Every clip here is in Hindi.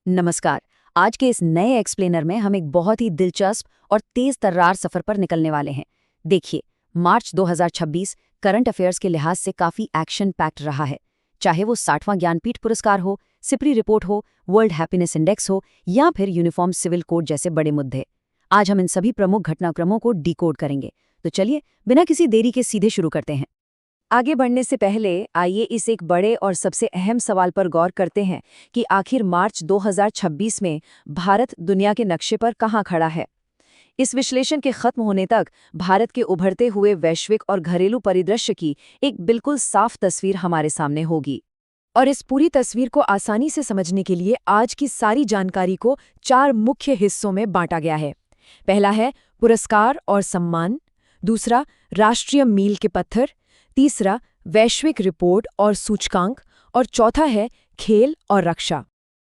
नमस्कार। आज के इस नए एक्सप्लेनर में हम एक बहुत ही दिलचस्प और तेज तर्रार सफर पर निकलने वाले हैं। देखिए, मार्च 2026 करंट अफेयर्स के लिहाज से काफी एक्शन पैक्ड रहा है। चाहे वो 60वां ज्ञानपीठ पुरस्कार हो, सिपरी रिपोर्ट हो, वर्ल्ड हैप्पीनेस इंडेक्स हो या फिर यूनिफॉर्म सिविल कोड जैसे बड़े मुद्दे। आज हम इन सभी प्रमुख घटनाक्रमों को डिकोड करेंगे। तो चलिए, बिना किसी देरी के सीधे शुरू करते हैं। आगे बढ़ने से पहले आइए इस एक बड़े और सबसे अहम सवाल पर गौर करते हैं कि आखिर मार्च 2026 में भारत दुनिया के नक्शे पर कहाँ खड़ा है। इस विश्लेषण के खत्म होने तक भारत के उभरते हुए वैश्विक और घरेलू परिदृश्य की एक बिल्कुल साफ तस्वीर हमारे सामने होगी। और इस पूरी तस्वीर को आसानी से समझने के लिए आज की सारी जानकारी को 4 मुख्य हिस्सों में बांटा गया है। पहला है पुरस्कार और सम्मान, दूसरा राष्ट्रीय मील के पत्थर, तीसरा वैश्विक रिपोर्ट और सूचकांक, और चौथा है खेल और रक्षा।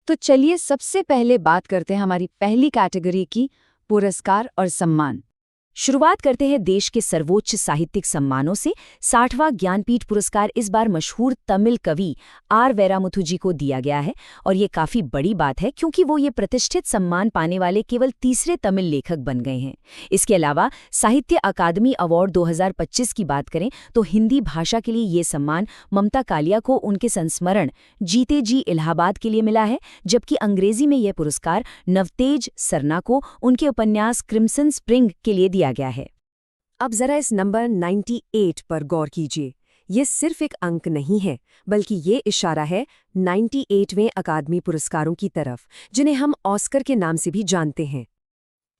तो चलिए सबसे पहले बात करते हैं हमारी पहली कैटेगरी की, पुरस्कार और सम्मान। शुरुआत करते हैं देश के सर्वोच्च साहित्यिक सम्मानों से। 60वां ज्ञानपीठ पुरस्कार इस बार मशहूर तमिल कवि आर वेरामुथु जी को दिया गया है और ये काफी बड़ी बात है क्योंकि वो ये प्रतिष्ठित सम्मान पाने वाले केवल तीसरे तमिल लेखक बन गए हैं। इसके अलावा साहित्य अकादमी अवार्ड 2025 की बात करें तो हिंदी भाषा के लिए ये सम्मान ममता कालिया को उनके संस्मरण जीते जी इलाहाबाद के लिए मिला है, जबकि अंग्रेजी में यह पुरस्कार नवतेज सरना को उनके उपन्यास क्रिम्सन स्प्रिंग के लिए दिया गया है। अब जरा इस नंबर 98 पर गौर कीजिए। ये सिर्फ एक अंक नहीं है, बल्कि ये इशारा है 98वें अकादमी पुरस्कारों की तरफ, जिन्हें हम ऑस्कर के नाम से भी जानते हैं।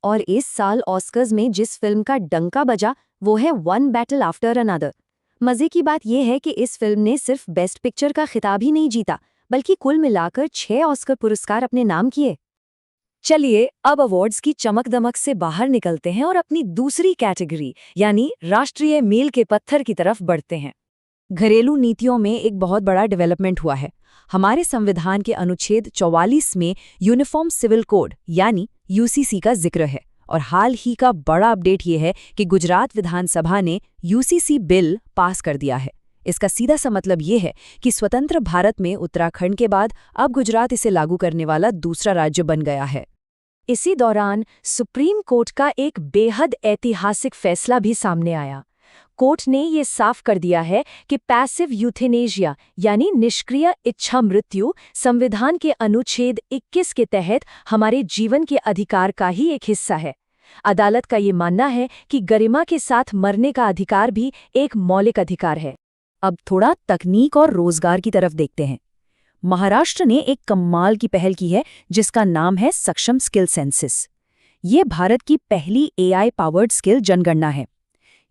और इस साल ऑस्कर्स में जिस फिल्म का डंका बजा वो है वन बैटल आफ्टर अनदर। मजे की बात यह है कि इस फिल्म ने सिर्फ बेस्ट पिक्चर का खिताब ही नहीं जीता, बल्कि कुल मिलाकर 6 ऑस्कर पुरस्कार अपने नाम किए। चलिए अब अवार्ड्स की चमक दमक से बाहर निकलते हैं और अपनी दूसरी कैटेगरी यानी राष्ट्रीय मील के पत्थर की तरफ बढ़ते हैं। घरेलू नीतियों में एक बहुत बड़ा डेवलपमेंट हुआ है। हमारे संविधान के अनुच्छेद 44 में यूनिफॉर्म सिविल कोड यानी यूसीसी का जिक्र है, और हाल ही का बड़ा अपडेट ये है कि गुजरात विधानसभा ने यूसीसी बिल पास कर दिया है। इसका सीधा सा मतलब ये है कि स्वतंत्र भारत में उत्तराखंड के बाद अब गुजरात इसे लागू करने वाला दूसरा राज्य बन गया है। इसी दौरान सुप्रीम कोर्ट का एक बेहद ऐतिहासिक फैसला भी सामने आया। कोर्ट ने ये साफ कर दिया है कि पैसिव यूथेनेशिया यानी निष्क्रिय इच्छा मृत्यु संविधान के अनुच्छेद 21 के तहत हमारे जीवन के अधिकार का ही एक हिस्सा है। अदालत का ये मानना है कि गरिमा के साथ मरने का अधिकार भी एक मौलिक अधिकार है। अब थोड़ा तकनीक और रोजगार की तरफ देखते हैं। महाराष्ट्र ने एक कमाल की पहल की है जिसका नाम है सक्षम स्किल सेंसस। ये भारत की पहली एआई पावर्ड स्किल जनगणना है।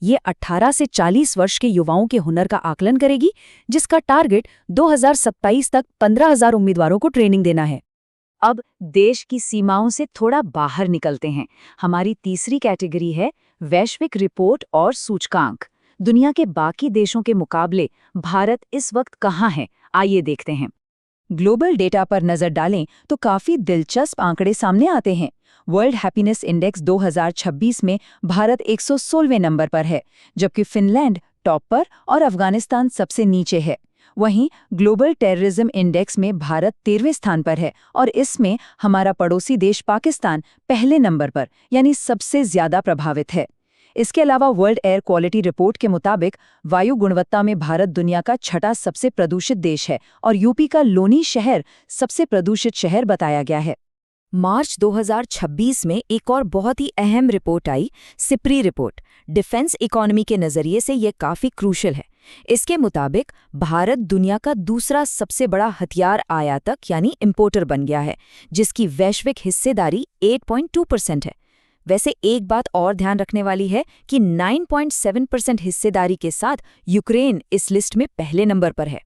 ये 18 से 40 वर्ष के युवाओं के हुनर का आकलन करेगी, जिसका टारगेट 2027 तक 15,000 उम्मीदवारों को ट्रेनिंग देना है। अब देश की सीमाओं से थोड़ा बाहर निकलते हैं। हमारी तीसरी कैटेगरी है वैश्विक रिपोर्ट और सूचकांक। दुनिया के बाकी देशों के मुकाबले भारत इस वक्त कहाँ है, आइए देखते हैं। ग्लोबल डेटा पर नजर डालें तो काफी दिलचस्प आंकड़े सामने आते हैं। वर्ल्ड हैप्पीनेस इंडेक्स 2026 में भारत 116वें नंबर पर है, जबकि फिनलैंड टॉप पर और अफगानिस्तान सबसे नीचे है। वहीं ग्लोबल टेररिज्म इंडेक्स में भारत 13वें स्थान पर है और इसमें हमारा पड़ोसी देश पाकिस्तान पहले नंबर पर यानी सबसे ज्यादा प्रभावित है। इसके अलावा वर्ल्ड एयर क्वालिटी रिपोर्ट के मुताबिक वायु गुणवत्ता में भारत दुनिया का 6ठा सबसे प्रदूषित देश है और यूपी का लोनी शहर सबसे प्रदूषित शहर बताया गया है। मार्च 2026 में एक और बहुत ही अहम रिपोर्ट आई, सिपरी रिपोर्ट। डिफेंस इकोनॉमी के नजरिए से ये काफी क्रूशल है। इसके मुताबिक भारत दुनिया का दूसरा सबसे बड़ा हथियार आयातक यानी इंपोर्टर बन गया है, जिसकी वैश्विक हिस्सेदारी 8.2% है। वैसे एक बात और ध्यान रखने वाली है कि 9.7% हिस्सेदारी के साथ यूक्रेन इस लिस्ट में पहले नंबर पर है।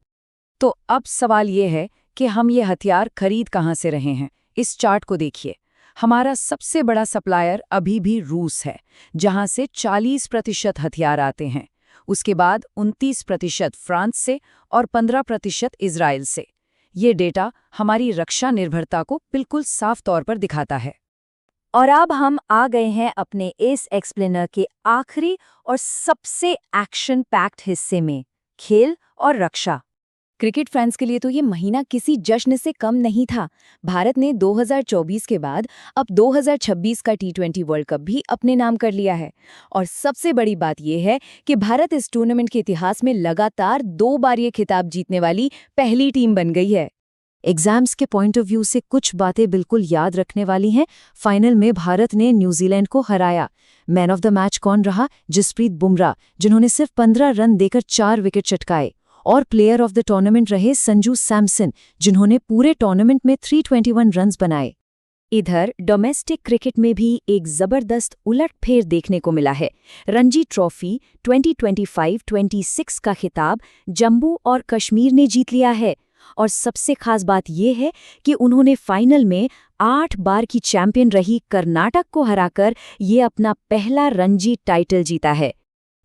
तो अब सवाल ये है कि हम ये हथियार खरीद कहाँ से रहे हैं। इस चार्ट को देखिए। हमारा सबसे बड़ा सप्लायर अभी भी रूस है, जहां से 40% हथियार आते हैं। उसके बाद 29% फ्रांस से और 15% इजराइल से। ये डेटा हमारी रक्षा निर्भरता को बिल्कुल साफ तौर पर दिखाता है। और अब हम आ गए हैं अपने इस एक्सप्लेनर के आखिरी और सबसे एक्शन पैक्ड हिस्से में, खेल और रक्षा। क्रिकेट फैंस के लिए तो ये महीना किसी जश्न से कम नहीं था। भारत ने 2024 के बाद अब 2026 का टी20 वर्ल्ड कप भी अपने नाम कर लिया है। और सबसे बड़ी बात यह है कि भारत इस टूर्नामेंट के इतिहास में लगातार 2 बार ये खिताब जीतने वाली पहली टीम बन गई है। एग्जाम्स के पॉइंट ऑफ व्यू से कुछ बातें बिल्कुल याद रखने वाली हैं। फाइनल में भारत ने न्यूजीलैंड को हराया। मैन ऑफ द मैच कौन रहा? जसप्रीत बुमराह, जिन्होंने सिर्फ 15 रन देकर 4 विकेट चटकाए। और प्लेयर ऑफ द टूर्नामेंट रहे संजू सैमसन, जिन्होंने पूरे टूर्नामेंट में 321 रन्स बनाए। इधर डोमेस्टिक क्रिकेट में भी एक जबरदस्त उलटफेर देखने को मिला है। रणजी ट्रॉफी 2025-26 का खिताब जम्मू और कश्मीर ने जीत लिया है। और सबसे खास बात यह है कि उन्होंने फाइनल में 8 बार की चैंपियन रही कर्नाटक को हराकर ये अपना पहला रणजी टाइटल जीता है।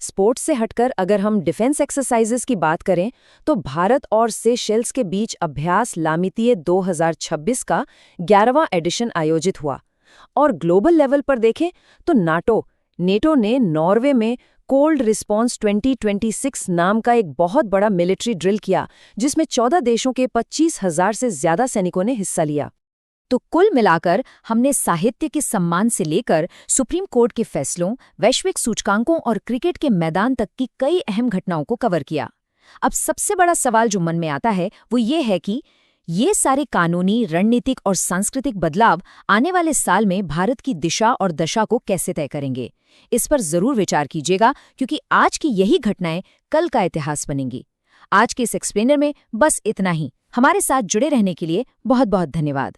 स्पोर्ट्स से हटकर अगर हम डिफेंस एक्सरसाइजेस की बात करें तो भारत और सेशेल्स के बीच अभ्यास लामितीय 2026 का 11वां एडिशन आयोजित हुआ। और ग्लोबल लेवल पर देखें तो नेटो ने नॉर्वे में कोल्ड रिस्पॉन्स 2026 नाम का एक बहुत बड़ा मिलिट्री ड्रिल किया, जिसमें 14 देशों के 25,000 से ज्यादा सैनिकों ने हिस्सा लिया। तो कुल मिलाकर हमने साहित्य के सम्मान से लेकर सुप्रीम कोर्ट के फैसलों, वैश्विक सूचकांकों और क्रिकेट के मैदान तक की कई अहम घटनाओं को कवर किया। अब सबसे बड़ा सवाल जो मन में आता है वो ये है कि ये सारे कानूनी, रणनीतिक और सांस्कृतिक बदलाव आने वाले साल में भारत की दिशा और दशा को कैसे तय करेंगे। इस पर जरूर विचार कीजिएगा, क्योंकि आज की यही घटनाएं कल का इतिहास बनेंगी। आज के इस एक्सप्लेनर में बस इतना ही। हमारे साथ जुड़े रहने के लिए बहुत बहुत धन्यवाद।